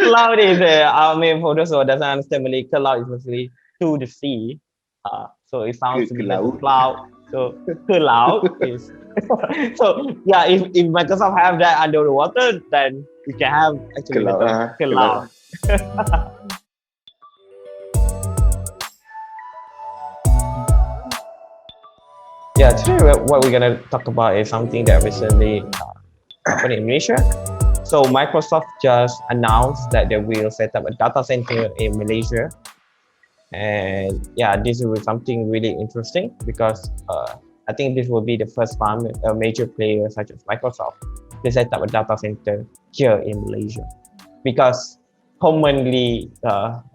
Cloud is, I mean, for those who doesn't understand Malay, cloud is basically to the sea. So it sounds Ke similar to laut. cloud. So cloud is so yeah. If Microsoft have that under the water, then we can have Ke actually the laut term lah. Ke laut cloud. lah. Yeah, today what we're gonna talk about is something that recently happened in Malaysia. So Microsoft just announced that they will set up a data center in Malaysia. And yeah, this will be something really interesting because I think this will be the first time a major player such as Microsoft to set up a data center here in Malaysia. Because commonly,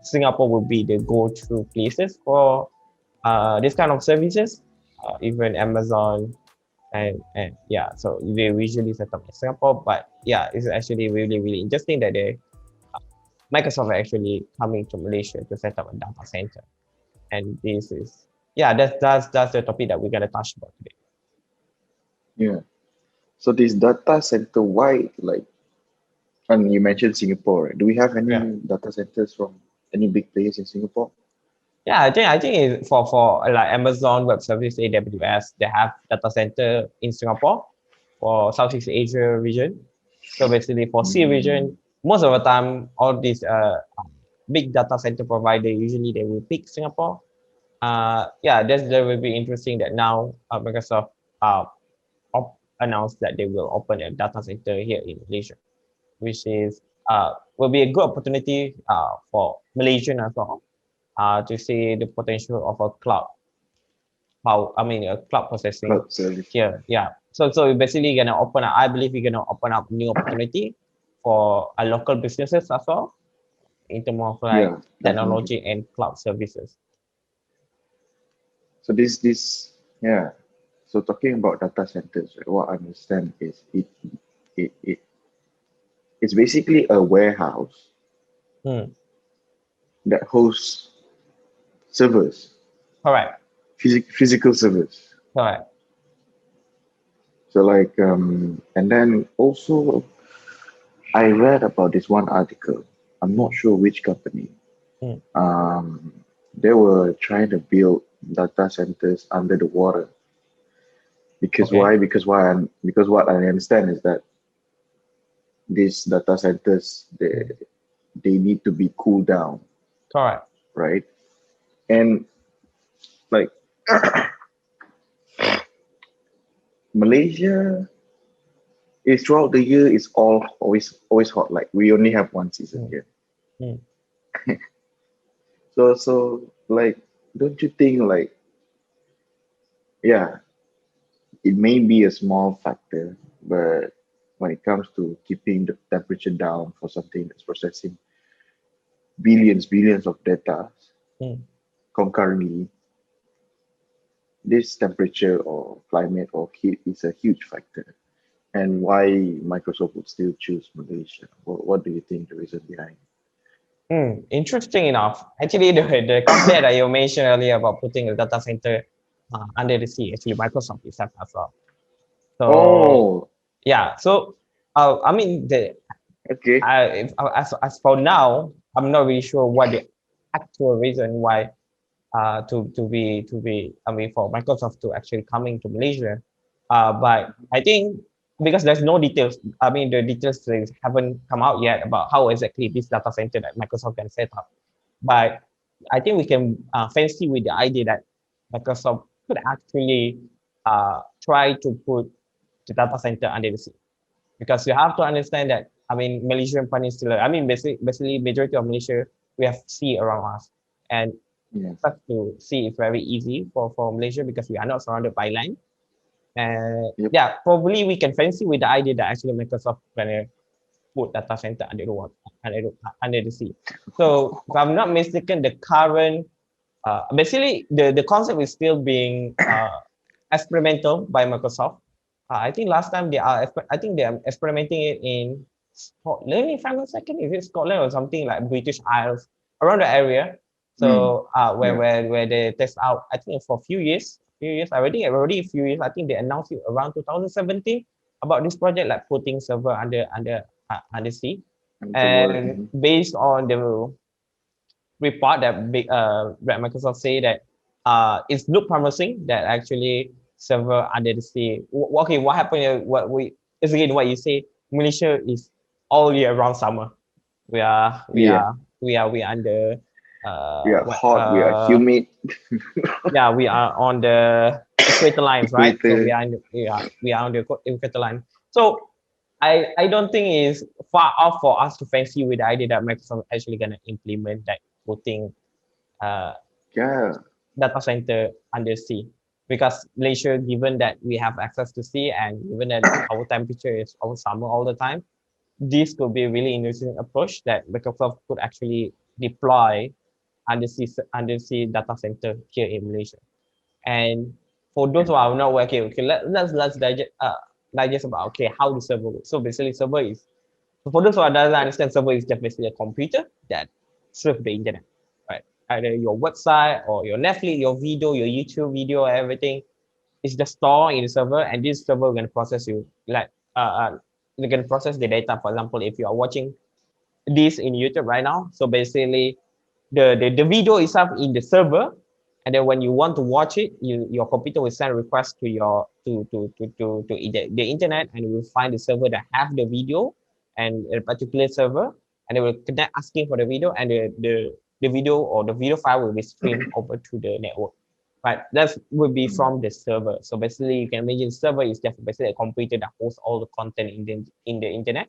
Singapore will be the go-to places for this kind of services, even Amazon and yeah, so they usually set up in Singapore. But yeah, it's actually really really interesting that they Microsoft are actually coming to Malaysia to set up a data center. And this is yeah, that's the topic that we're gonna touch about today. Yeah. So this data center, why like, and you mentioned Singapore, right? Do we have Yeah, any data centers from any big players in Singapore? yeah, I think for like Amazon Web Service AWS, they have data center in Singapore for Southeast Asia region. So basically for C Mm, region, most of the time all these big data center provider usually they will pick Singapore. Yeah, that will be interesting that now Microsoft uh announced that they will open a data center here in Malaysia, which is will be a good opportunity for Malaysian as well to see the potential of a cloud, how I mean a cloud processing cloud service. here. Yeah. So we're basically gonna open up, I believe we're gonna open up new opportunity for local businesses as well in terms of like Yeah, definitely. technology and cloud services. So this yeah. So talking about data centers, right, what I understand is it it's basically a warehouse Hmm. that hosts servers, Correct. physical servers. Correct. So like and then also I read about this one article. I'm not Hmm. sure which company. Hmm. Um, they were trying to build data centers under the water because Okay. why? Because what I understand is that these data centers Hmm. they need to be cooled down, Correct. right? And like Malaysia is throughout the year is all always hot. Like we only have one season Hmm. here. Hmm. So like don't you think like yeah, it may be a small factor, but when it comes to keeping the temperature down for something that's processing billions of data Hmm. concurrently, this temperature or climate or heat is a huge factor. And why Microsoft would still choose Malaysia? What do you think the reason behind? Interesting enough. Actually, the company that you mentioned earlier about putting a data center under the sea, actually Microsoft itself as well. So Oh, yeah, so I mean the okay. as for now, I'm not really sure what the actual reason why to be I mean for Microsoft to actually coming to Malaysia. But I think because there's no details, I mean the details haven't come out yet about how exactly this data center that Microsoft can set up. But I think we can fancy with the idea that Microsoft could actually try to put the data center under the sea because you have to understand that I mean Malaysian Peninsula. I mean basically majority of Malaysia we have sea around us, and Yes. access to sea is very easy for Malaysia because we are not surrounded by land. And Yep. yeah, probably we can fancy with the idea that actually Microsoft gonna put data center under the water, under the sea. So if I'm not mistaken, the current basically the concept is still being experimental by Microsoft. I think last time I think they are experimenting it in Scotland. If I'm not mistaken, is it Scotland or something like British Isles around the area? Mm, So yeah. where they test out, I think for a few years already a few years. I think they announced it around 2017 about this project, like putting server under sea. Understandable. And based on the report that Microsoft say that it's look promising that actually server under the sea. Okay, what happened? What we is again what you say. Malaysia is all year round summer. We are we Yeah, are we are under we are what hot, we are humid, yeah, we are on the equator lines, right? So we equator. are in we are on the equator line. So I don't think it's far off for us to fancy with the idea that Microsoft actually gonna implement that putting uh, Yeah, data center under sea, because Malaysia, given that we have access to sea and given that our temperature is our summer all the time, this could be a really interesting approach that Microsoft could actually deploy undersea data center here in Malaysia. And for those who are not working, okay, let's digest about okay how the server works. So basically, server is, so for those who doesn't understand, server is just basically a computer that serves the internet, right? Either your website or your Netflix, your video, your YouTube video, everything is just stored in the server, and this server going to process you like they're going to process the data. For example, if you are watching this in YouTube right now, so basically the video itself in the server, and then when you want to watch it, your computer will send a request to your to the internet, and it will find the server that have the video and a particular server, and it will connect asking for the video, and the video or the video file will be streamed over to the network. Right, that will be mm, from the server. So basically, you can imagine server is just basically a computer that hosts all the content in the internet,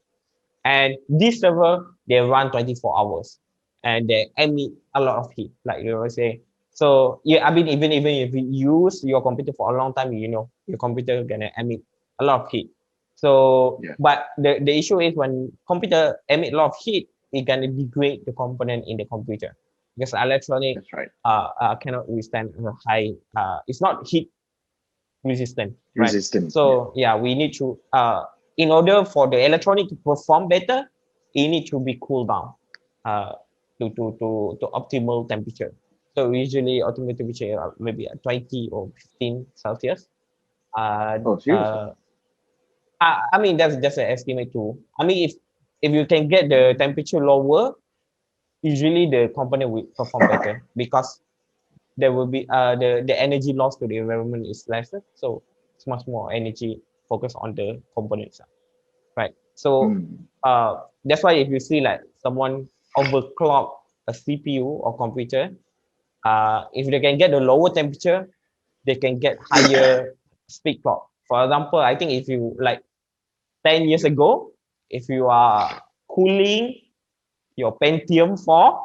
and this server, they run 24 hours and they emit a lot of heat, like you always say. So yeah, I mean, even if you use your computer for a long time, you know, your computer gonna emit a lot of heat. So, yeah, but the issue is when computer emit a lot of heat, it gonna degrade the component in the computer because electronic that's right. cannot withstand a high, it's not heat resistant, right? Resistant. Yeah. So yeah, we need to in order for the electronic to perform better, it need to be cooled down uh, to optimal temperature. So usually optimal temperature maybe at 20 or 15 Celsius. Uh, Oh, seriously? uh, I mean that's just an estimate too. I mean if you can get the temperature lower, usually the component will perform better because there will be the energy loss to the environment is lesser, so it's much more energy focused on the component itself, right? So Mm, that's why if you see like someone overclock a CPU or computer, if they can get the lower temperature, they can get higher speed clock. For example, I think if you like 10 years yeah. ago, if you are cooling your Pentium 4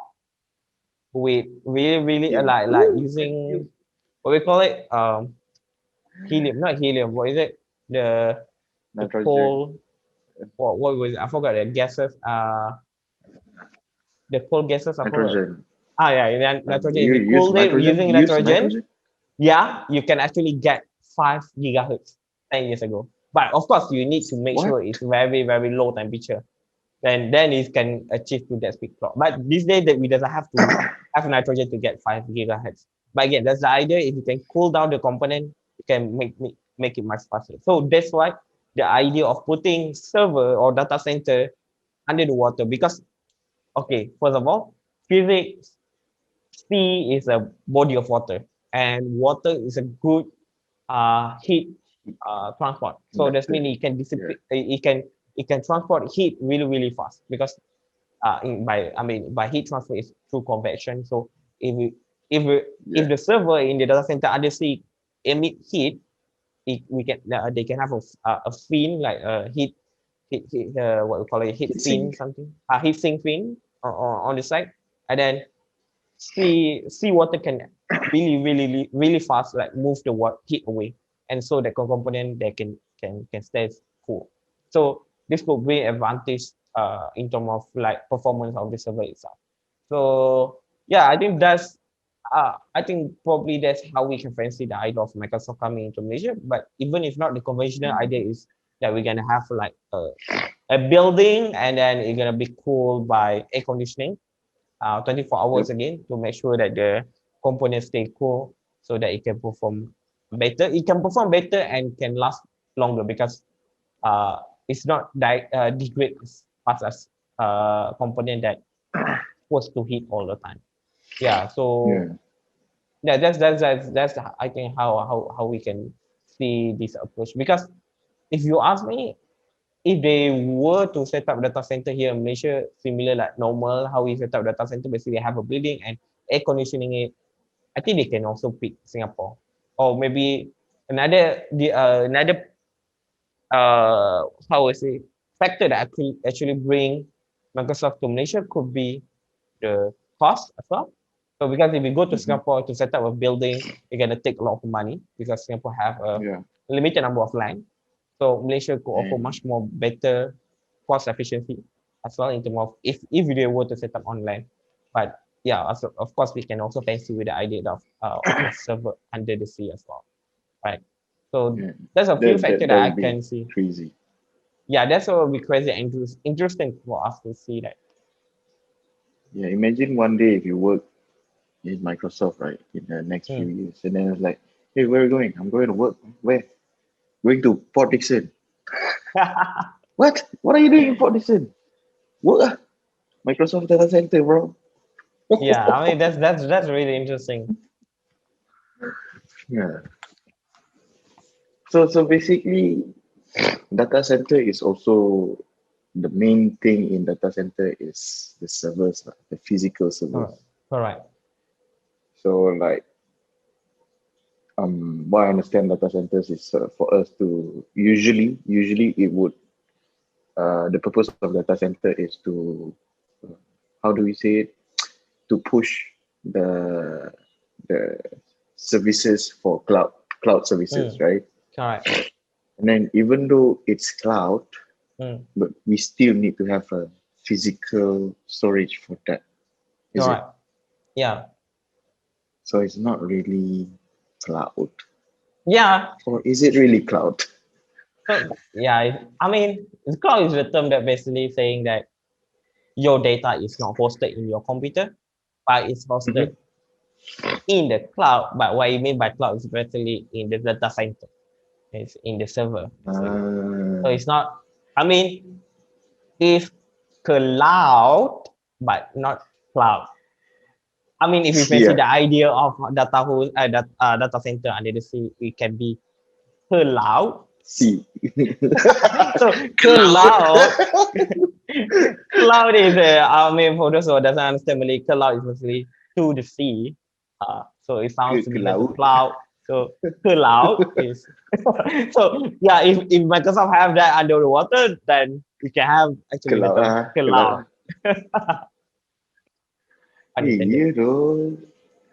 with really Yeah. like Ooh, using Pentium. what we call it helium, not helium, what is it, the Nitrogen. coal, what was it? I forgot the gases, the coal gases, I forgot. Nitrogen. Yeah, nitrogen, if You you use cool it nitrogen? using You use nitrogen, nitrogen? yeah, you can actually get 5 gigahertz 10 years ago, but of course you need to make What? sure it's very low temperature, then it can achieve to that speed clock. But these days that we doesn't have to have nitrogen to get 5 gigahertz. But again, that's the idea. If you can cool down the component, you can make it much faster. So that's why the idea of putting server or data center under the water, because okay, first of all, physics, sea is a body of water, and water is a good heat transport. So that's Conductor. mean it can Yeah. dissipate, it can transport heat really fast because by I mean by heat transfer is through convection. So if we, if we, if Yeah. the server in the data center undersea emit heat, we can they can have a fin like a heat what we call it, heat Heat fin sink. something, heat sink fin on the side, and then seawater can really fast like move the heat away, and so the component they can stay cool. So this could be advantage in terms of like performance of the server itself. So yeah, I think that's I think probably that's how we can fancy the idea of Microsoft coming into Malaysia. But even if not, the conventional idea Mm, is that we're gonna have like a building, and then it's gonna be cooled by air conditioning 24 hours yep. again to make sure that the components stay cool so that it can perform better. It can perform better and can last longer because it's not degrade as fast as component that was to hit all the time. Yeah. So Yeah. yeah, that's I think how we can see this approach. Because if you ask me, if they were to set up data center here in Malaysia, similar like normal how we set up data center, basically have a building and air conditioning it, I think they can also pick Singapore, or maybe another how I say factor that actually bring Microsoft to Malaysia could be the cost as well. So because if you go to Hmm. Singapore to set up a building, you're gonna take a lot of money because Singapore have a Yeah. limited number of land. So Malaysia could offer And much more better cost efficiency as well in terms of if they were to set up on land. But yeah, also, of course, we can also fancy with the idea of a server under the sea as well, right? So yeah, there's a few factors that that I would be can see. crazy. Yeah, that's what will be crazy and interesting for us to see that. Yeah, imagine one day if you work in Microsoft, right, in the next few Hmm. years, and then it's like, hey, where are you going? I'm going to work. Where? Going to Port Dickson. What? What are you doing in Port Dickson? Work. Microsoft data center, bro. Yeah, I mean that's really interesting. Yeah. So basically, data center is also the main thing in data center is the servers, lah, the physical servers. Correct. Correct. So like what I understand data centers is for us to usually it would the purpose of data center is to uh, how do we say it, to push the the services for cloud services, Hmm. right? Correct. And then even though it's cloud, Hmm. but we still need to have a physical storage for that, is it? Correct. Yeah. So it's not really cloud, Yeah. or is it really cloud? So yeah, I mean, the cloud is the term that basically saying that your data is not hosted in your computer, but it's hosted Mhm. in the cloud. But what you mean by cloud is basically in the data center. It's in the server, basically. So Ah, it's not. I mean, if cloud, but not cloud. I mean, if you fancy yeah. the idea of data center under the sea, it can be cloud. See, So cloud. cloud, cloud is I mean, for those who doesn't understand Malay, cloud is basically to the sea. So it sounds Ke similar to laut. cloud. So cloud is so yeah. If Microsoft have that under the water, then we can have Ke actually the laut term lah, ke laut cloud. lah. Understandable. Yeah, though.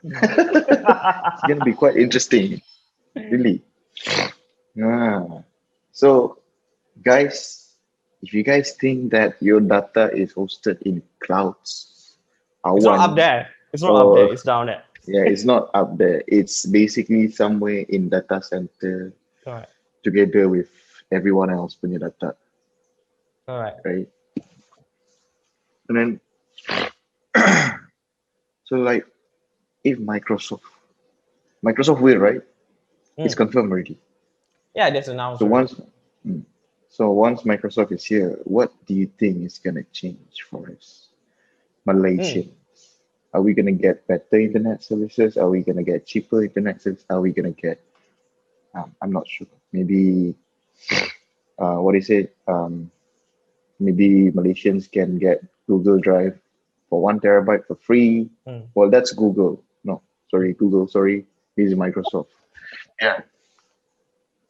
It's gonna be quite interesting, really. Ah. So, guys, if you guys think that your data is hosted in clouds, It's not up awan, there. It's not up there. or It's down there. yeah, it's not up there. It's basically somewhere in data center Correct. together with everyone else punya data, Correct. right? And then, so like, if Microsoft will, right? It's Mm. confirmed already. Yeah, that's So announced already. once Microsoft is here, what do you think is gonna change for us, Mm. Malaysians? Are we gonna get better internet services? Are we gonna get cheaper internet services? Are we gonna get? I'm not sure. Maybe what is it? Maybe Malaysians can get Google Drive for 1 terabyte for free. Mm. Well, that's Google. No, sorry, Google. Sorry, this is Microsoft. Yeah.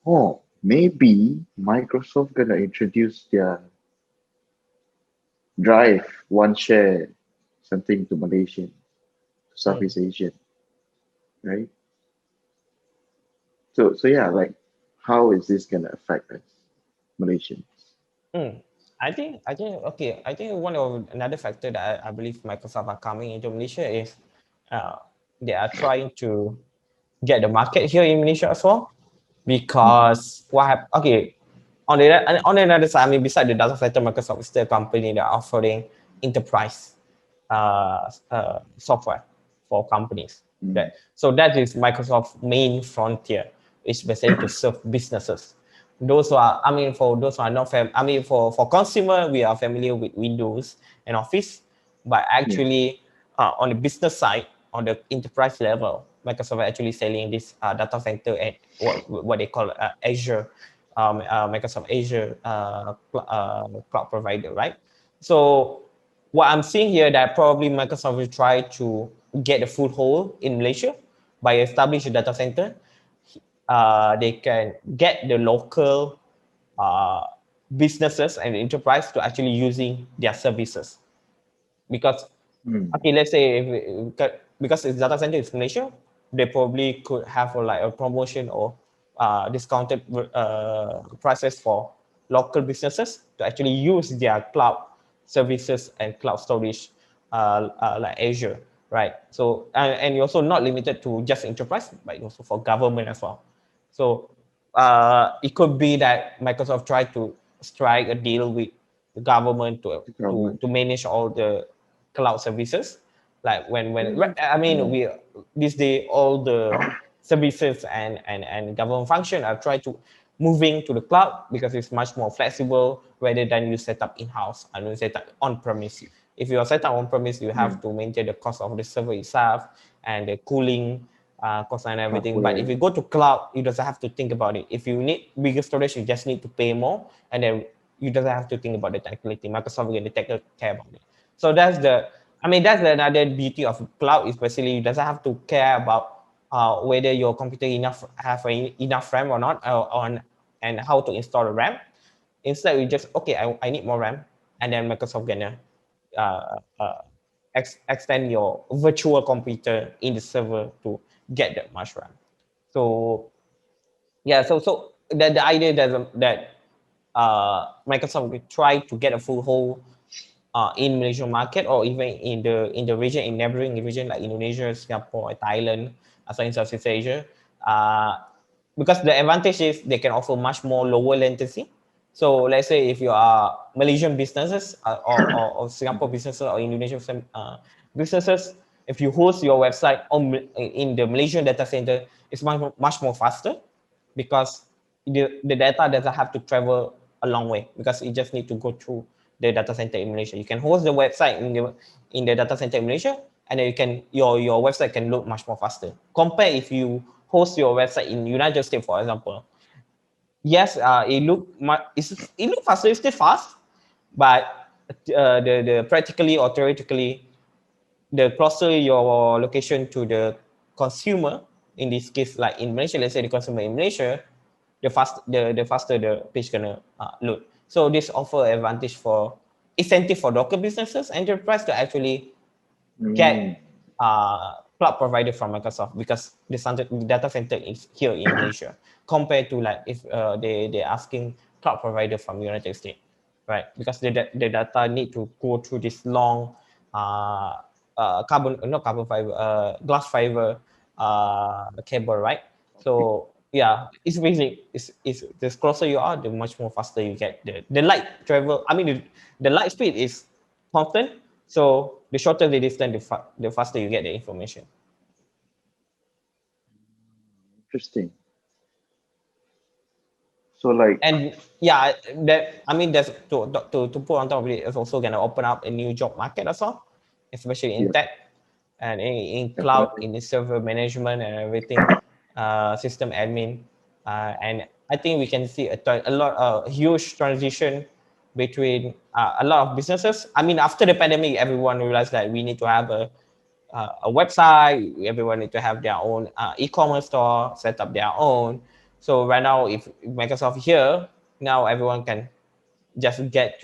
Oh, maybe Microsoft gonna introduce their Drive, one share, something to Malaysian, to Mm. Southeast Asian, right? So yeah, like how is this gonna affect us, Malaysians? Mm. I think okay. I think one of another factor that I believe Microsoft are coming into Malaysia is uh, they are trying to get the market here in Malaysia as well. Mhm. Because okay, on the other side, I mean, beside the data center, Microsoft is still a company that are offering enterprise software for companies. Mm. That so that is Microsoft's main frontier. Is basically to serve businesses. those who are, I mean, for those who are not I mean, for consumer, we are familiar with Windows and Office, but Yeah. actually, on the business side, on the enterprise level, Microsoft are actually selling this data center at what they call Azure, Microsoft Azure cloud provider, right? So what I'm seeing here that probably Microsoft will try to get a foothold in Malaysia by establishing a data center. They can get the local uh, businesses and enterprise to actually using their services because Mm. okay, let's say because it's data center in Malaysia, they probably could have like a promotion or discounted prices for local businesses to actually use their cloud services and cloud storage like Azure, right? So and you're also not limited to just enterprise, but also for government as well. So it could be that Microsoft tried to strike a deal with the government The government. to manage all the cloud services. Like when Mm. I mean Mm. we this day all the services and government function are trying to moving to the cloud because it's much more flexible rather than you set up in-house and you set up on-premise. If you are set up on-premise, you Yeah. have to maintain the cost of the server itself and the cooling cost and everything. But if Hardware. you go to cloud, you doesn't have to think about it. If you need bigger storage, you just need to pay more, and then you doesn't have to think about the technicality. Microsoft will take care about it. So that's the, I mean, that's another beauty of cloud, especially you doesn't have to care about whether your computer enough have enough RAM or not, on and how to install the RAM. Instead, we just okay, I need more RAM, and then Microsoft gonna uh, uh, extend your virtual computer in the server to get that much RAM. So yeah, so the idea that Microsoft will try to get a foothold in Malaysian market or even in the region, in neighboring region like Indonesia, Singapore, Thailand, as well in Southeast Asia, uh, because the advantage is they can offer much more lower latency. So let's say if you are Malaysian businesses or Singapore businesses or Indonesian businesses, if you host your website in the Malaysian data center, it's much more faster because the data doesn't have to travel a long way because it just need to go through the data center in Malaysia. You can host the website in the data center in Malaysia, and then you can your website can load much more faster. Compare if you host your website in United States, for example. Yes, it look faster. It's still fast, but the practically or theoretically, the closer your location to the consumer, in this case, like in Malaysia, let's say the consumer in Malaysia, the faster the page gonna load. So this offer advantage for incentive for local businesses, enterprise to actually Mm. get cloud provider from Microsoft because the data center is here in Malaysia compared to like if they're asking cloud provider from United States, right? Because the data need to go through this long carbon not carbon fiber glass fiber cable, right? So yeah, it's basic. It's the closer you are, the much more faster you get. The light travel. I mean, the light speed is constant. So the shorter the distance, the faster you get the information. Interesting. So like, And yeah, that I mean, that's to put on top of it, it's also gonna open up a new job market as well, especially in yeah, tech and in cloud, definitely. in the server management and everything, system admin, and I think we can see a huge transition between a lot of businesses. I mean, after the pandemic, everyone realized that we need to have a website. Everyone need to have their own e-commerce store, set up their own. So right now, if Microsoft here, now everyone can just get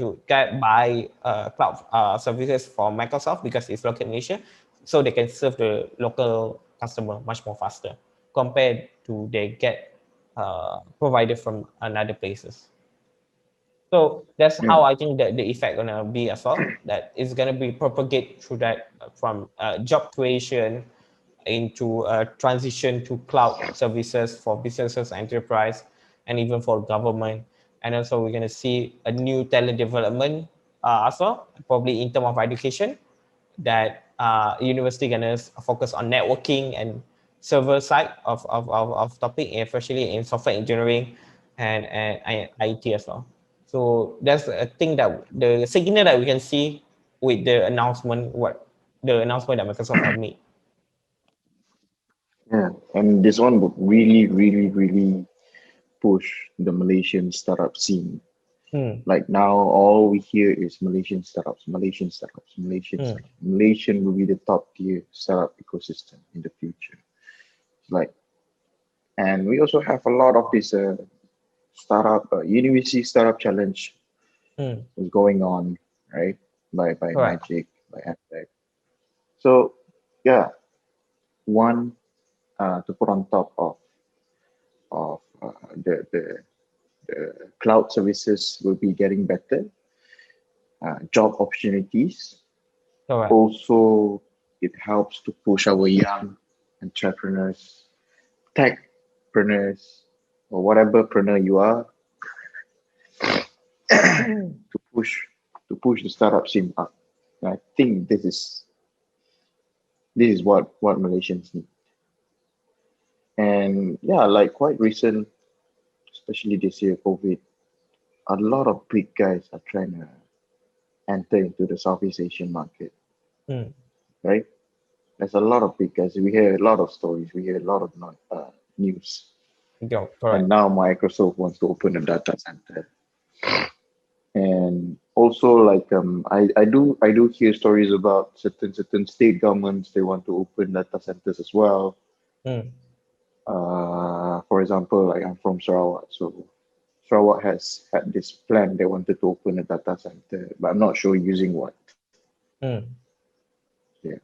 buy cloud services for Microsoft because it's local in Asia, so they can serve the local customer much more faster compared to they get provided from another places. So that's Yeah. how I think that the effect gonna be as well. That is gonna be propagate through that from job creation into a transition to cloud services for businesses, enterprise, and even for government. And also we're gonna see a new talent development as well, probably in terms of education, that university gonna focus on networking and server side of topic, especially in software engineering. and IT as well. So that's a thing that the signal that we can see with the announcement, what the announcement that Microsoft have made. Yeah, and this one would really, really, really push the Malaysian startup scene. Hmm. Like now, all we hear is Malaysian startups, Malaysian startups, Malaysian Hmm. startups. Malaysian will be the top tier startup ecosystem in the future. Like, and we also have a lot of this startup university startup challenge Hmm. is going on, right? By Correct. Magic, by Attack. So yeah, one to put on top of the cloud services will be getting better, job opportunities. Correct. Also, it helps to push our young entrepreneurs, techpreneurs, or whatever preneur you are, to push the startup scene up. And I think this is what Malaysians need. And yeah, like quite recent, especially this year, COVID, a lot of big guys are trying to enter into the Southeast Asian market, Hmm. right? There's a lot of big guys. We hear a lot of stories. We hear a lot of news. Yeah, And correct. now Microsoft wants to open a data center. And also, like I do hear stories about certain state governments, they want to open data centers as well. Hmm. For example, like I'm from Sarawak, so Sarawak has had this plan. They wanted to open a data center, but I'm not sure using what. Hmm. Yeah,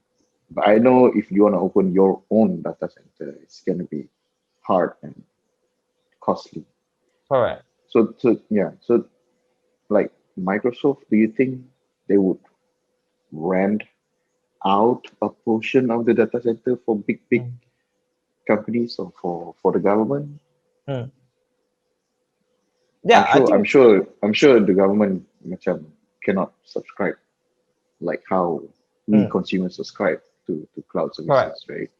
but I know if you want to open your own data center, it's gonna be hard and costly. Correct. So yeah, so like Microsoft, do you think they would rent out a portion of the data center for big Hmm. companies or for the government? Hmm. I'm Yeah, I sure I'm think sure I'm sure the government macam cannot subscribe like how we hmm. consumers subscribe to cloud Correct. services, right?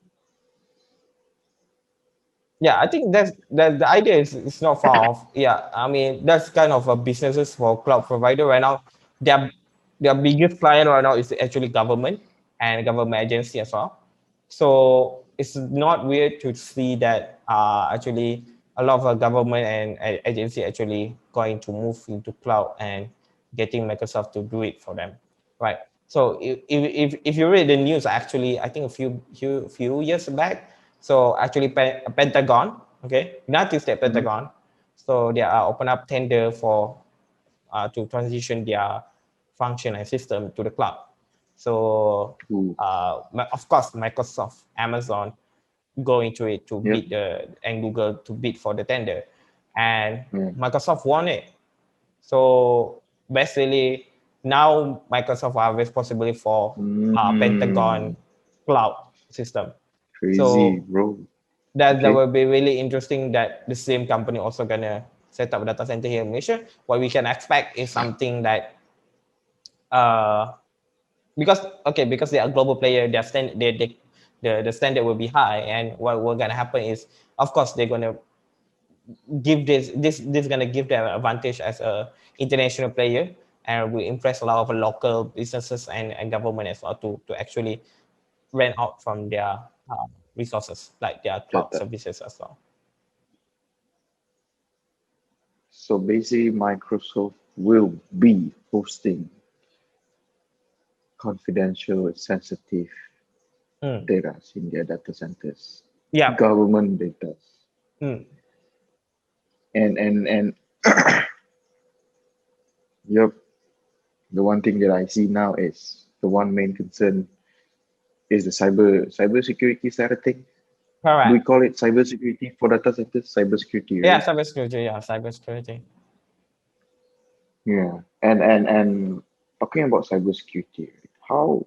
Yeah, I think that the idea is not far off. Yeah, I mean that's kind of a businesses for cloud provider right now. Their their biggest client right now is actually government and government agency as well. So it's not weird to see that actually a lot of government and agency actually going to move into cloud and getting Microsoft to do it for them, right? So if you read the news, actually, I think a few years back, so actually Pentagon, okay, United States Mm-hmm. Pentagon, so they are open up tender for to transition their function and system to the cloud. So Ooh, of course, Microsoft, Amazon go into it to yep, bid and Google to bid for the tender, and yeah. Microsoft won it. So basically, now Microsoft are responsible for Mm, Pentagon cloud system. crazy, So bro. that Okay. will be really interesting that the same company also gonna set up a data center here in Malaysia. What we can expect is something that uh because okay, because they are a global player, their the standard will be high, and what gonna happen is, of course, they're gonna give this gonna give them advantage as a international player, and will impress a lot of local businesses and government as well to actually rent out from their resources like their Get cloud that. services as well. So basically, Microsoft will be hosting confidential, sensitive Mm. data in their data centers, Yeah. government data. Mm. And yep, the one thing that I see now is the one main concern is the cybersecurity side of thing. Do we Correct. call it cybersecurity for data centers? Cybersecurity, Yeah, right? cybersecurity. Yeah, cybersecurity. Yeah. And talking about cybersecurity, how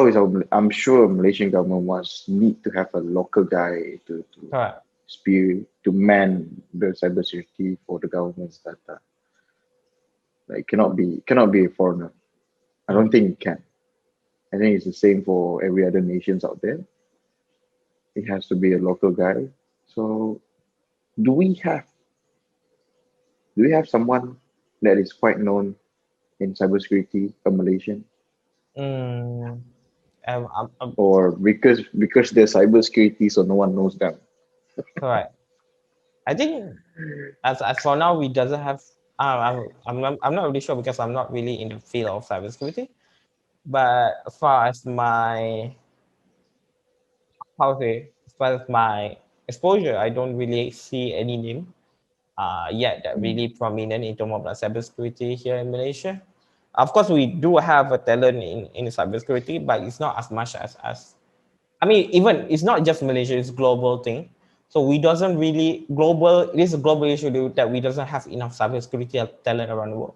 is I'm sure Malaysian government wants need to have a local guy to Correct. spear to man the cybersecurity for the government's data. Like cannot be a foreigner. I don't Mm. think it can. I think it's the same for every other nations out there. It has to be a local guy. So do we have someone that is quite known in cybersecurity, a Malaysian, Mm, or because they're cybersecurity, so no one knows them? correct. I think as for now, we doesn't have. I'm not really sure because I'm not really in the field of cybersecurity. But as far as my how to say, as far as my exposure, I don't really see any name yet that Mm. really prominent in terms of like cybersecurity here in Malaysia. Of course, we do have a talent in cybersecurity, but it's not as much as I mean, even it's not just Malaysia; it's global thing. So we doesn't really global. It is a global issue that we doesn't have enough cybersecurity talent around the world.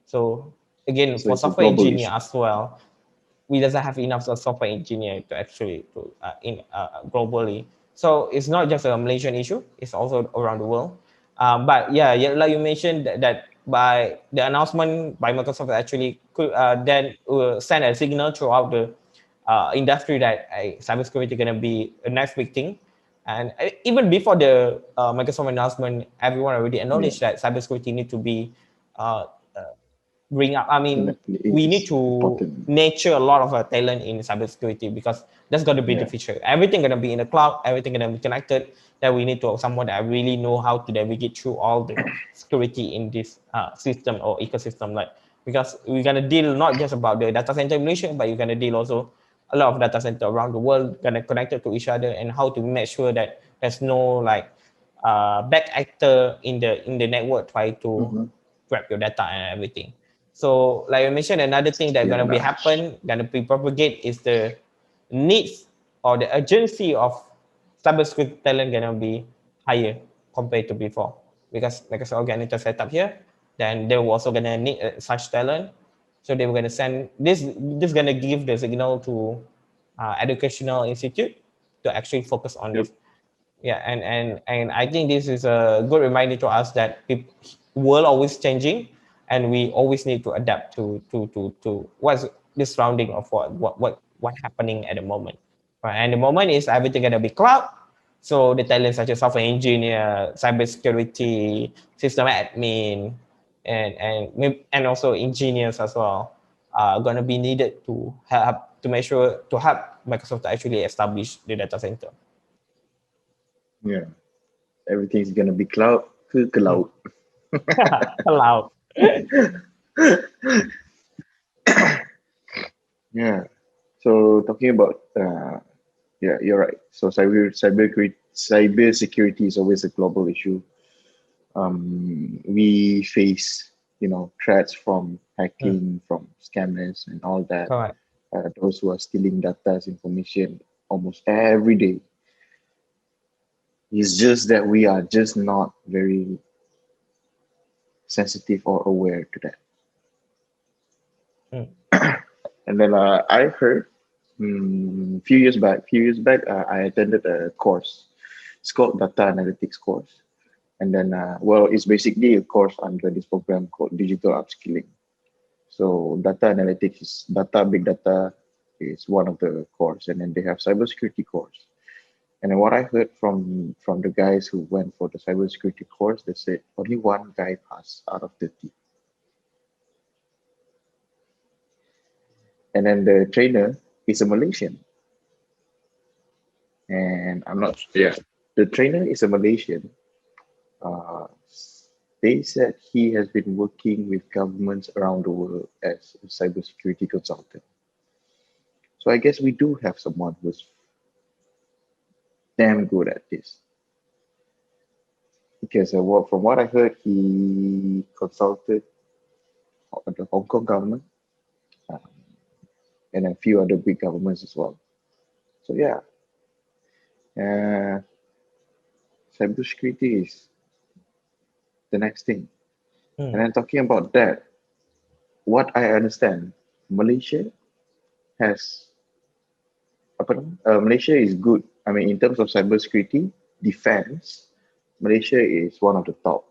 So again, So for it's a software global engineer issue. as well, we doesn't have enough software engineer to actually to in globally. So it's not just a Malaysian issue; it's also around the world. But yeah, like you mentioned that by the announcement by Microsoft actually could then send a signal throughout the industry that cybersecurity going to be a next big thing. And even before the Microsoft announcement, everyone already Yeah, acknowledged that cybersecurity need to be uh, bring up. I mean, it we need is to important. nurture a lot of talent in cybersecurity because that's going to be the Yeah, future. Everything going to be in the cloud, everything going to be connected. That we need to have someone that really know how to navigate through all the security in this system or ecosystem. Like because we're going to deal not just about the data center in Malaysia, but you're going to deal also a lot of data center around the world going to connected to each other and how to make sure that there's no like back actor in the network try to hmm, grab your data and everything. So, like I mentioned, another thing that gonna be espionage. happen, gonna be propagate is the needs or the urgency of cybersecurity talent gonna be higher compared to before because Microsoft organizer set up here, then they were also gonna need such talent. So they were gonna send this. This gonna give the signal to educational institute to actually focus on Yep. this. Yeah, and I think this is a good reminder to us that people, world always changing, and we always need to adapt to what's the surrounding of what happening at the moment. Right, and the moment is everything gonna be cloud. So the talents such as software engineer, cybersecurity, system admin, and also engineers as well are gonna be needed to help to make sure to help Microsoft to actually establish the data center. Yeah, everything's gonna be cloud ke Hmm. laut. Allowed. Yeah. So talking about yeah, you're right. So cyber security is always a global issue. We face threats from Hmm. hacking, from scammers, and all that. Correct. Those who are stealing data information almost every day. It's just that we are just not very sensitive or aware to that. Hmm. And then I heard few years back, I attended a course. It's called Data Analytics course. And then, well, it's basically a course under this program called Digital Upskilling. So data analytics is big data is one of the course, and then they have cybersecurity course. And then what I heard from the guys who went for the cybersecurity course, they said only one guy passed out of 30. And then the trainer is a Malaysian. And I'm not, yeah, the trainer is a Malaysian. Uh, they said he has been working with governments around the world as a cybersecurity consultant. So I guess we do have someone who's damn good at this. Because from what I heard, he consulted the Hong Kong government uh, and a few other big governments as well. So yeah, uh, cybersecurity is the next thing. Hmm. And then talking about that, what I understand, Malaysia has Malaysia is good. I mean, in terms of cybersecurity defense, Malaysia is one of the top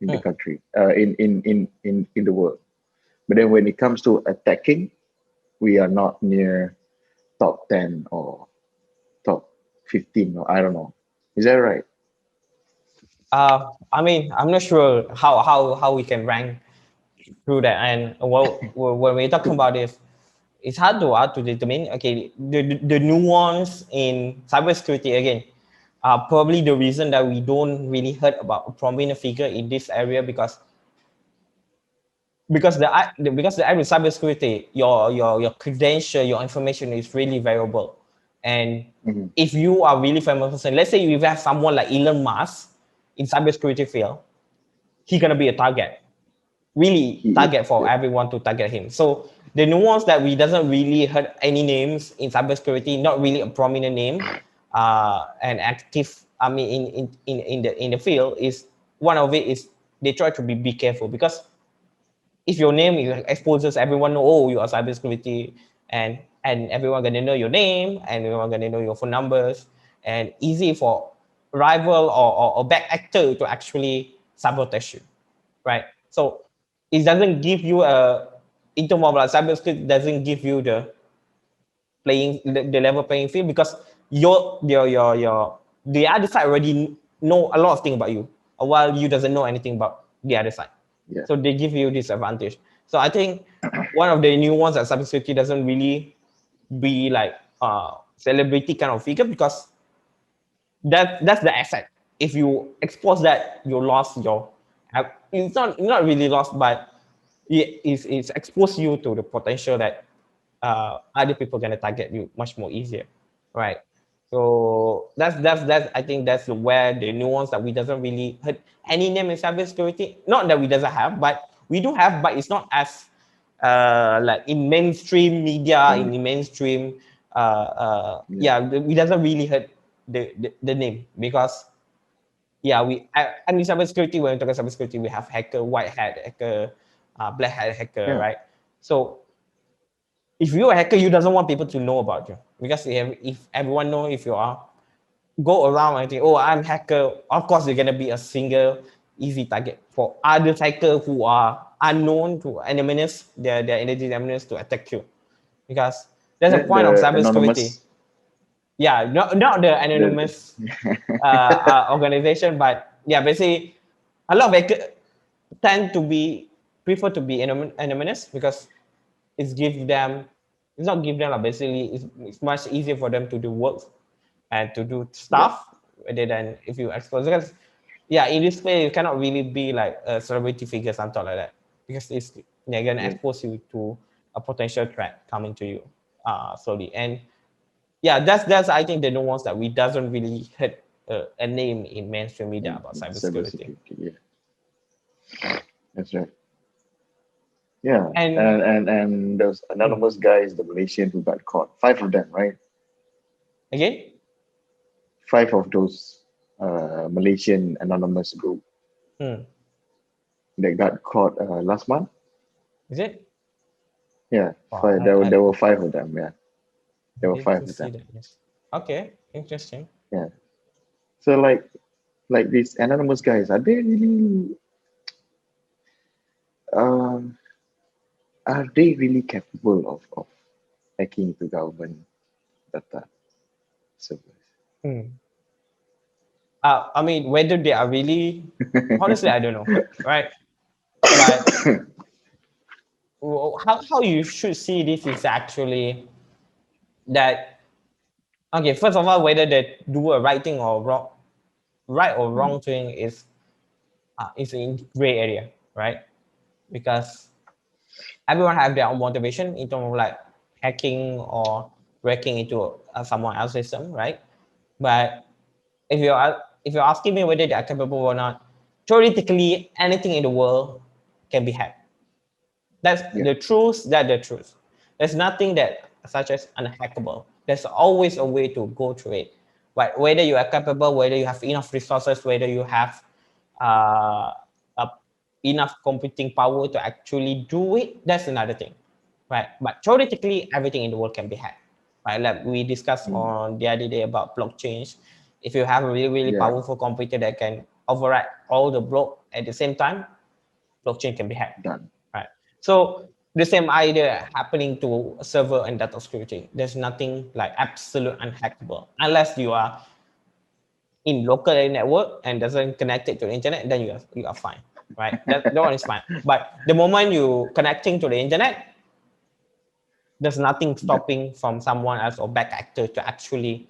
in the Hmm. country, in the world. But then when it comes to attacking, we are not near top 10 or top 15, or I don't know. Is that right? I mean, I'm not sure how we can rank through that. And when we're talking about this, it's hard to determine. Okay, the nuance in cybersecurity again. Probably the reason that we don't really heard about a prominent figure in this area because the average cybersecurity, your credential, your information is really variable, and Mhm. if you are really famous person, let's say you have someone like Elon Musk in cybersecurity field, he gonna be a target, really He is. target for Yeah. everyone to target him. So the nuance that we doesn't really heard any names in cybersecurity, not really a prominent name, and active. I mean, in the field is one of it is they try to be careful because if your name exposes everyone know, oh, you are cybersecurity, and everyone gonna know your name and everyone gonna know your phone numbers, and easy for rival or bad actor to actually sabotage you, right? So it doesn't give you a in terms of like cybersecurity doesn't give you the level playing field because your the other side already know a lot of things about you while you doesn't know anything about the other side. Yeah. So they give you this advantage. So I think one of the new ones that cybersecurity doesn't really be like celebrity kind of figure because that's the asset. If you expose that, you lost your. It's not really lost, but it's exposed you to the potential that other people gonna target you much more easier, right? So that's I think that's where the nuance that we doesn't really heard any name in cybersecurity. Not that we doesn't have, but we do have, but it's not as like in mainstream media, in Um, the mainstream yeah. yeah, we doesn't really heard the name because yeah, I mean cybersecurity. When we talk about cybersecurity, we have hacker, white hat hacker, black hat hacker, Yeah. right? So if you're a hacker, you doesn't want people to know about you because if everyone know if you are go around and think, oh, I'm hacker, of course you're gonna be a single easy target for other hacker who are unknown to anonymous, their energy anonymous to attack you because that's a point of The cybersecurity. anonymous. Yeah, not the The anonymous organization, but yeah, basically a lot of hackers tend to be prefer to be anonymous because it's give them it's not give them like basically it's much easier for them to do work and to do yeah. stuff rather than if you expose because yeah in this way you cannot really be like a celebrity figure something like that because it's they're gonna Yeah. expose you to a potential threat coming to you slowly and yeah that's I think the nuance that we doesn't really hit a name in mainstream media In about cybersecurity cybersecurity. Yeah. That's right. Yeah. and And those mm, anonymous guys, the Malaysian who got caught. Five of them, right? again Five of those Malaysian anonymous group mm, that got caught last month. is it Yeah. oh, Five. There were five of them. Yeah. I There were five didn't of see them. that yes okay interesting Yeah. So like these anonymous guys, um are they really capable of hacking into government data servers? mm. I mean whether they are really honestly I don't know right but how you should see this is actually that okay first of all whether they do a right thing or wrong right or Mm, wrong thing is in gray area right because everyone have their own motivation in terms of like hacking or breaking into someone else's system right but if you're asking me whether they are capable or not theoretically anything in the world can be hacked. That's yeah. the truth. That the truth. There's nothing that such as unhackable. There's always a way to go through it. But whether you are capable, whether you have enough resources, whether you have uh, uh, enough computing power to actually do it, that's another thing, right? But theoretically, everything in the world can be hacked, right? Like we discussed Mm, on the other day about blockchains. If you have a really yeah. powerful computer that can override all the block at the same time, blockchain can be hacked, Done. right? So the same idea happening to server and data security. There's nothing like absolute unhackable unless you are in local network and doesn't connect it to the internet, then you are fine, right? That one is fine. But the moment you connecting to the internet, there's nothing That stopping from someone else or back actor to actually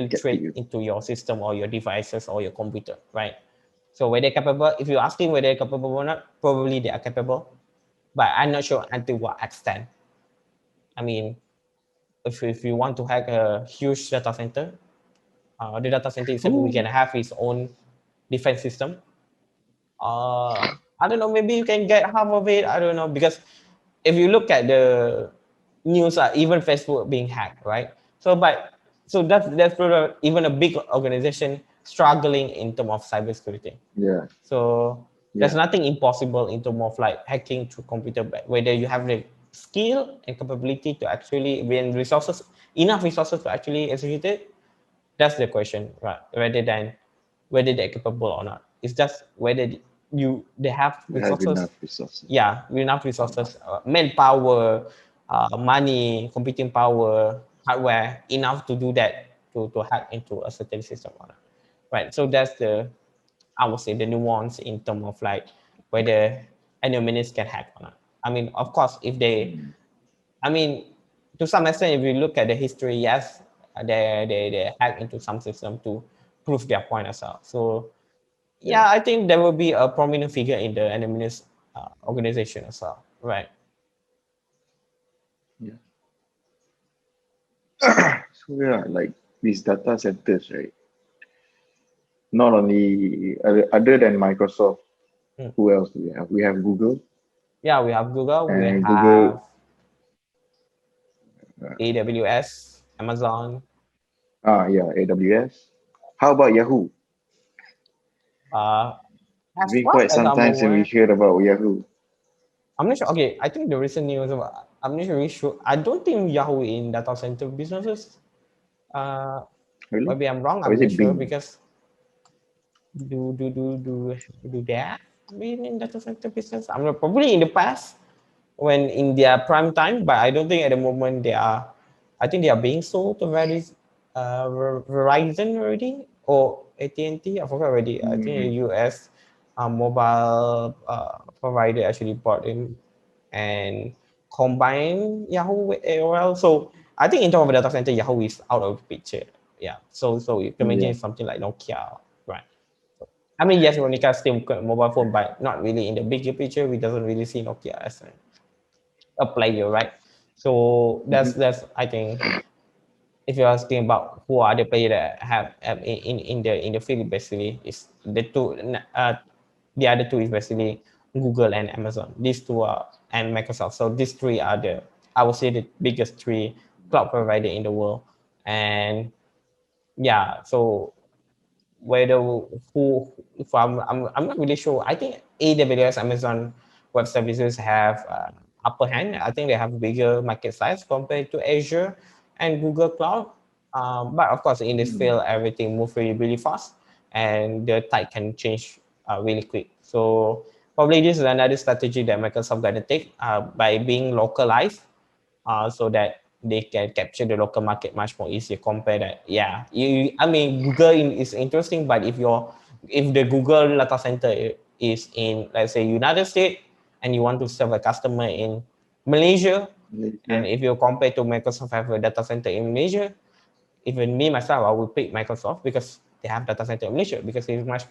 get to infiltrate you. into your system or your devices or your computer, right? So whether they're capable, if you're asking whether they're capable or not, probably they are capable, but I'm not sure until what extent. I mean, if you want to hack a huge data center, the data center itself we can Ooh. have its own defense system. I don't know, maybe you can get half of it. I don't know, because if you look at the news, even Facebook being hacked, right? So, but so that's probably even a big organization struggling in terms of cybersecurity. Yeah, So there's yeah, nothing impossible in terms of like hacking through computer, whether you have the skill and capability to actually, when resources, enough resources to actually execute it. That's the question, right? Rather than whether they're capable or not. It's just whether they have we have resources. enough resources. Yeah, enough resources, manpower, money, computing power, hardware enough to do that, to hack into a certain system or not. Right. So that's the, I would say, the nuance in terms of like whether any minutes can hack or not. I mean, of course, if they, Mm, I mean, to some extent, if you look at the history, yes, they hack into some system to prove their point as well. So yeah, yeah, I think there will be a prominent figure in the anonymous organization as well, right? yeah. So yeah, like these data centers, right? Not only other than Microsoft, Mm. who else do we have? We have Google, Yeah, we have Google, we and Google, have uh, AWS, Amazon. yeah, AWS. How about Yahoo? Uh, It's as been far quite as some I'm time since we aware, heard about Yahoo. I'm not sure. Okay, I think the recent news about, I'm not really sure. I don't think Yahoo in data center businesses. Uh, Really? Maybe I'm wrong. Or I'm is not it sure Bing? because do that been in data center business? I'm not, probably in the past when in their prime time, but I don't think at the moment they are. I think they are being sold to various Verizon already or AT&T. I forgot already. I think the Mm, US mobile provider actually bought in and combine Yahoo with AOL. So I think in terms of data center, Yahoo is out of the picture. Yeah. So you can yeah, imagine something like Nokia, right? I mean, yes, Monica still got mobile phone, but not really in the bigger picture. We doesn't really see Nokia as a player, right? So hmm, that's I think, if you're asking about who are the players that have in the field, basically is the two. The other two is basically Google and Amazon. These two are, and Microsoft. So these three are the, I would say, the biggest three cloud provider in the world. And yeah, so whether who, if I'm not really sure. I think AWS, Amazon Web Services have upper hand. I think they have bigger market size compared to Azure and Google Cloud. But of course, in this mm, field, everything moves really, really fast, and the tide can change really quick. So probably this is another strategy that Microsoft gonna take by being localized, so that they can capture the local market much more easier compared that. Yeah, I mean, Google is interesting, but if the Google data center is in, let's say, United States, and you want to serve a customer in Malaysia, and Malaysia. if you compare to Microsoft have a data center in Malaysia, even me myself, I will pick Microsoft because they have data center in Malaysia, because it's much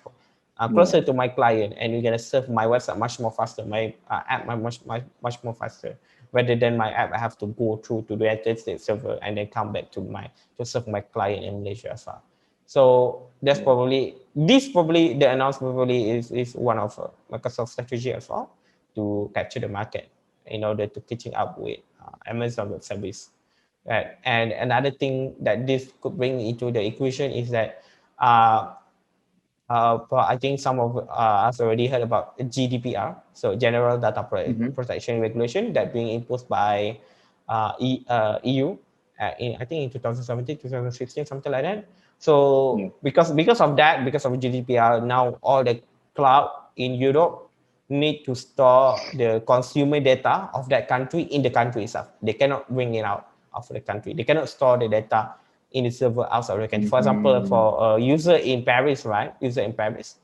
Yeah, closer to my client, and you're gonna serve my website much more faster, my app much more faster, rather than my app I have to go through to the United States server and then come back to my, to serve my client in Malaysia as well. So that's yeah, probably, this probably the announcement probably is one of Microsoft strategy as well, to capture the market in order to catching up with Amazon Web Service. Right. And another thing that this could bring into the equation is that uh, I think some of us already heard about GDPR, so General Data hmm, Protection Regulation, that being imposed by EU, in, I think in 2017, 2016, something like that. yeah, So because of that, because of GDPR, now all the cloud in Europe need to store the consumer data of that country in the country itself. They cannot bring it out of the country. They cannot store the data in the server outside of the country. For example, Mm, for a user in Paris, right? User in Paris.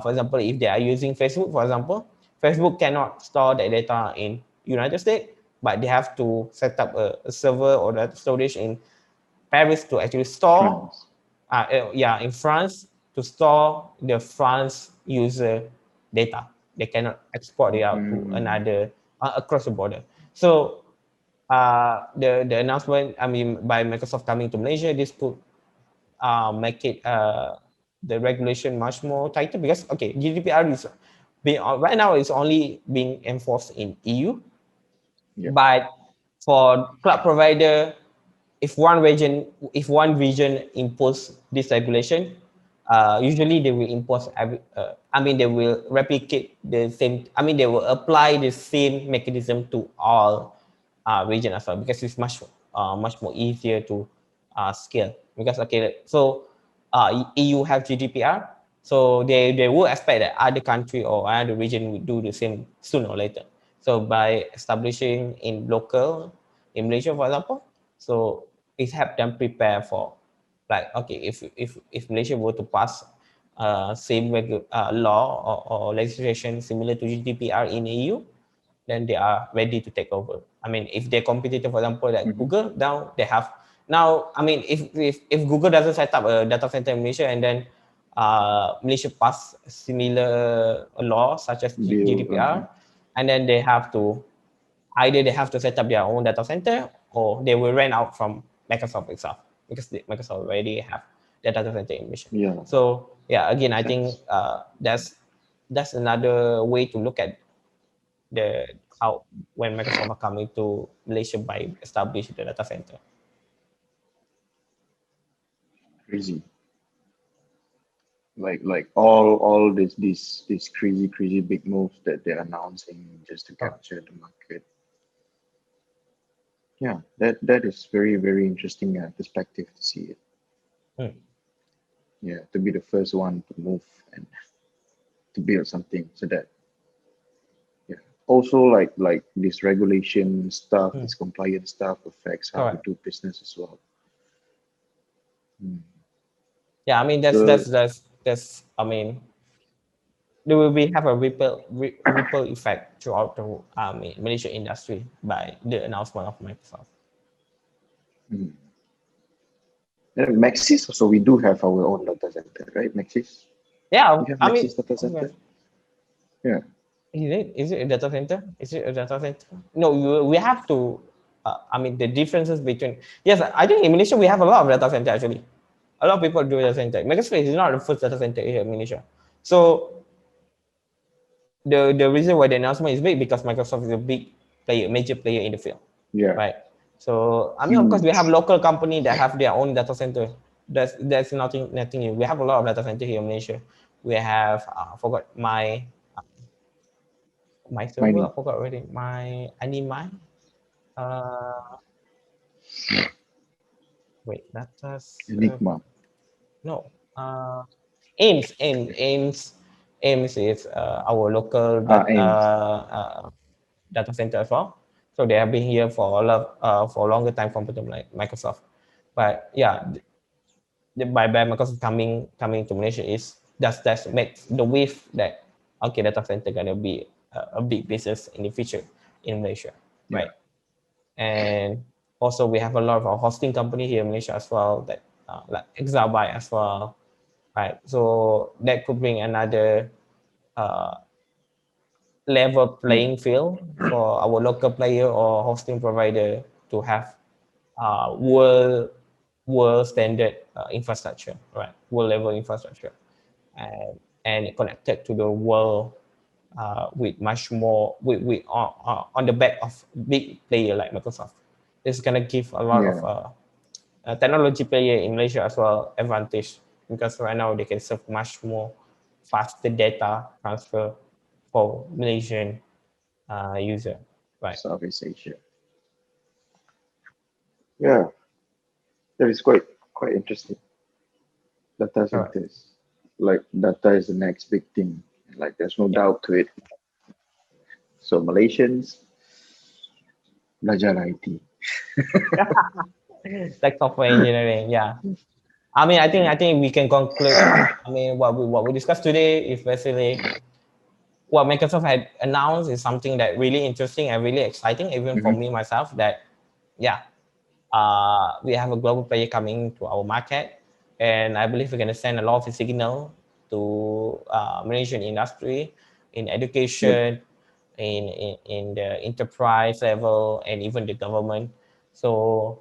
For example, if they are using Facebook, for example, Facebook cannot store the data in United States, but they have to set up a server or the storage in Paris to actually store, France. yeah, in France to store the France user data. They cannot export it out to Mm, another across the border. So the announcement, I mean, by Microsoft coming to Malaysia, this could make it the regulation much more tighter because okay, GDPR is being right now is only being enforced in EU, yeah. but for cloud provider, if one region impose this regulation, usually they will impose I mean they will replicate the same, I mean they will apply the same mechanism to all region as well because it's much more easier to scale because okay, so EU have GDPR, so they will expect that other country or other region will do the same sooner or later. So by establishing in local in Malaysia, for example, so it help them prepare for like okay, if Malaysia were to pass same law or legislation similar to GDPR in EU, then they are ready to take over. I mean, if their competitor, for example, like Hmm. Google, now they have now. I mean, if Google doesn't set up a data center in Malaysia and then Malaysia pass similar law such as Bill. GDPR, and then they have to either they have to set up their own data center or they will rent out from Microsoft itself because Microsoft already have their data center in Malaysia. Yeah, So yeah, again, makes I think sense. that's another way to look at the how when Microsoft are coming to Malaysia by establishing the data center. Crazy. Like all these crazy big moves that they're announcing just to Correct. capture the market. Yeah, that is very interesting perspective to see it. Hmm. Yeah, to be the first one to move and to build something so that yeah. Also like this regulation stuff, Hmm. this compliance stuff affects how we Correct. do business as well. Hmm. Yeah, I mean So that's I mean there will be have a ripple effect throughout the Malaysia industry by the announcement of Microsoft. hmm. And Maxis also we do have our own data center, right? Maxis. Yeah, We have I mean, Maxis data okay. center. Yeah. Is it a data center? Is it a data center? No, we have to. I mean, the differences between yes, I think in Malaysia we have a lot of data center actually. A lot of people do data center. Microsoft is not the first data center here in Malaysia. So the reason why the announcement is big because Microsoft is a big player, major player in the field, Yeah. right? So I mean, of course, we have Huge. local company that have their own data center. That's nothing new. We have a lot of data center here in Malaysia. We have I forgot my server. Mining. I forgot already. My I need my uh wait that's Enigma. no Ames is our local Ames. data center as well. So they have been here for for a longer time compared to like Microsoft. But yeah, by Microsoft coming to Malaysia is that's makes the wave that okay data center gonna be a big business in the future in Malaysia, Yeah. right? And also we have a lot of our hosting company here in Malaysia as well that like Exabyte as well, right? So that could bring another uh, level Hmm. playing field for our local player or hosting provider to have world standard infrastructure, right? World level infrastructure, and connected to the world with much more on the back of big player like Microsoft. It's gonna give a lot of Yeah. technology player in Malaysia as well advantage because right now they can serve much more faster data transfer for Malaysian user, right? Southeast Asia. Yeah. That is quite interesting. Data Correct. centers. Like data is the next big thing. Like there's no Yeah. doubt to it. So Malaysians belajar IT. like software engineering. Yeah. I think we can conclude. What we discussed today is basically what Microsoft had announced is something that really interesting and really exciting, even for Mhm. me myself. That yeah, we have a global player coming to our market, and I believe we're going to send a lot of signal to Malaysian industry in Yep. education, in the enterprise level, and even the government. So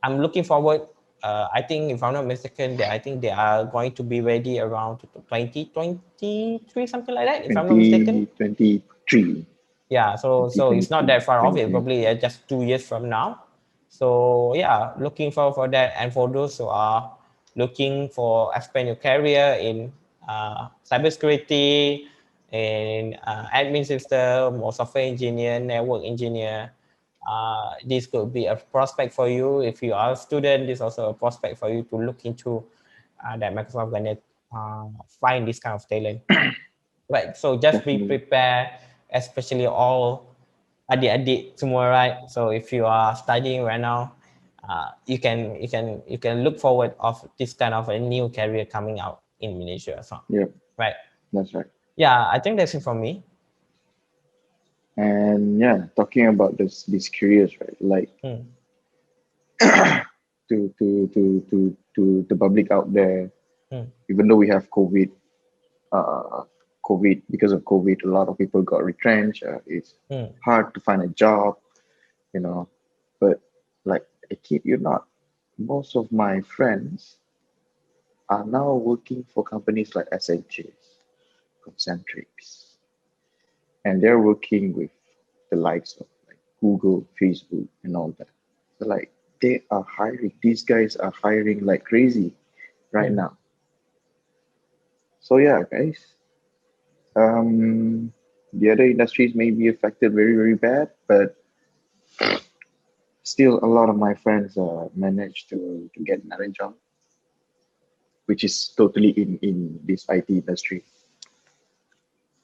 I'm looking forward. I think if I'm not mistaken, I think they are going to be ready around 2023, something like that. If I'm not mistaken. 2023. Yeah, so it's not 2023. that far off. It's probably 2023. just 2 years from now. So yeah, looking forward for that. And for those who are looking for expand your career in cybersecurity, in admin system, or software engineer, network engineer, this could be a prospect for you. If you are a student, this is also a prospect for you to look into that Microsoft gonna find this kind of talent. Right. So just be Definitely. prepared, especially all adik-adik semua, right? So if you are studying right now, you can look forward of this kind of a new career coming out in Malaysia as well. Yep. Right. That's right. Yeah, I think that's it from me. And yeah, talking about these careers, right? Like Hmm. to the public out there, Hmm. even though we have uh, COVID, because of COVID, a lot of people got retrenched. It's Hmm. hard to find a job, you know. But like I kid you not, most of my friends are now working for companies like SHS, Concentrics, and they're working with the likes of like Google, Facebook, and all that. So like they are hiring. These guys are hiring like crazy right Hmm. now. So yeah, guys. The other industries may be affected very, very bad, but still, a lot of my friends managed to get another job, which is totally in this IT industry.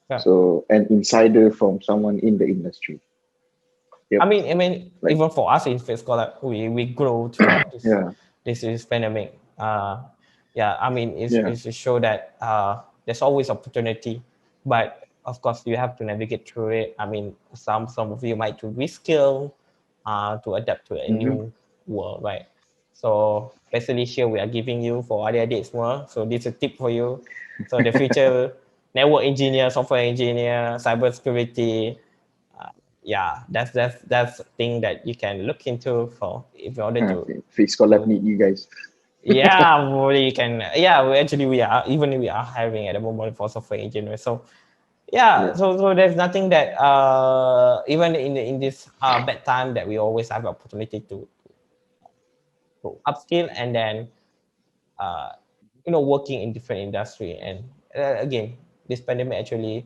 Yeah. So, an insider from someone in the industry. I Yep. mean, I mean, Like, even for us in FixColab, we grow throughout yeah, this pandemic. Yeah, I mean, yeah, it's to show that there's always opportunity, but of course you have to navigate through it. I mean, some of you might to reskill, to adapt to a hmm, new world, right? So basically, here we are giving you for adik-adik semua. So this is a tip for you. So the future network engineer, software engineer, cybersecurity, yeah, that's a thing that you can look into for if you order FixColab to need you guys. yeah, well, you can yeah, we are hiring at the moment for software engineers. So yeah, Yeah, so there's nothing that even in this bad time that we always have the opportunity to upskill and then uh, working in different industry. And again, this pandemic actually,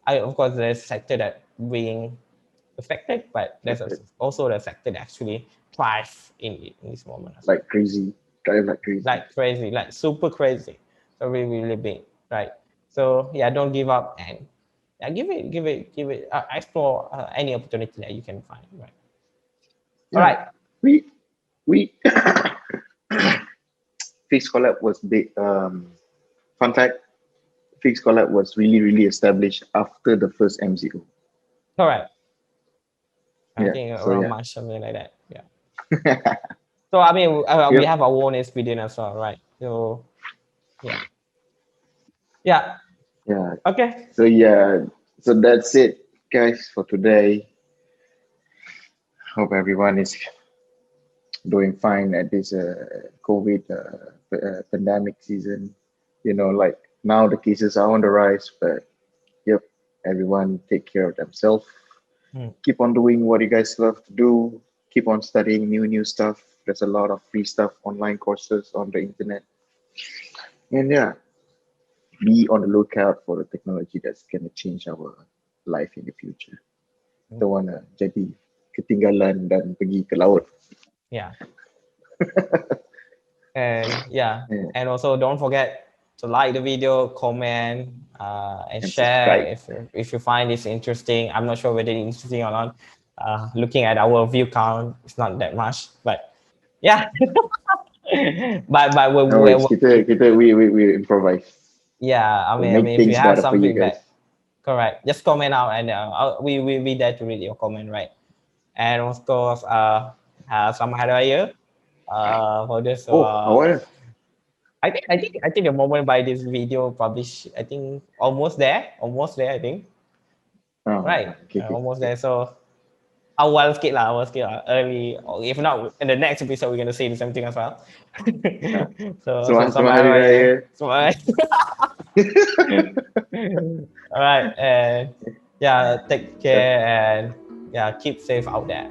I of course there's sector that being affected, but there's affected also the sector that actually thrive in this moment as well. like crazy, drive like crazy. Like crazy, like super crazy, so really really big, right? So yeah, don't give up and yeah, give it explore any opportunity that you can find, right? All Yeah, right. we FixColab was big. Fun fact: FixColab was really established after the first MCO. All right. I Yeah, think so around yeah. March, something like that. Yeah. So I mean, we Yep. have our own experience as well, right? So yeah, yeah. Yeah. Okay. So yeah. So that's it, guys, for today. Hope everyone is doing fine at this COVID pandemic season. Like now the cases are on the rise, but yep, everyone take care of themselves. Hmm. Keep on doing what you guys love to do. Keep on studying new stuff. There's a lot of free stuff, online courses on the internet, and yeah, be on the lookout for the technology that's gonna change our life in the future. Don't wanna jadi ketinggalan dan pergi ke laut. Yeah. And yeah, Yeah, and also don't forget to like the video, comment, and and share subscribe. if you find this interesting. I'm not sure whether it's interesting or not. Looking at our view count, it's not that much, but Yeah. But No worries. We improvise. yeah, We'll I make mean, if you things have better for you something guys. that correct, just comment out, and we be there to read your comment, right? And of course, selamat hari raya for this. So Oh, I wanna. I think the moment by this video published, I think almost there. I think Oh, right, okay, okay, almost okay. there. So awal sikit lah, early. Or if not, in the next episode, we're gonna say the same thing as well. Ah, So selamat selamat selamat hari hari raya. raya. Selamat. All right, and yeah, take care and yeah, keep safe out there.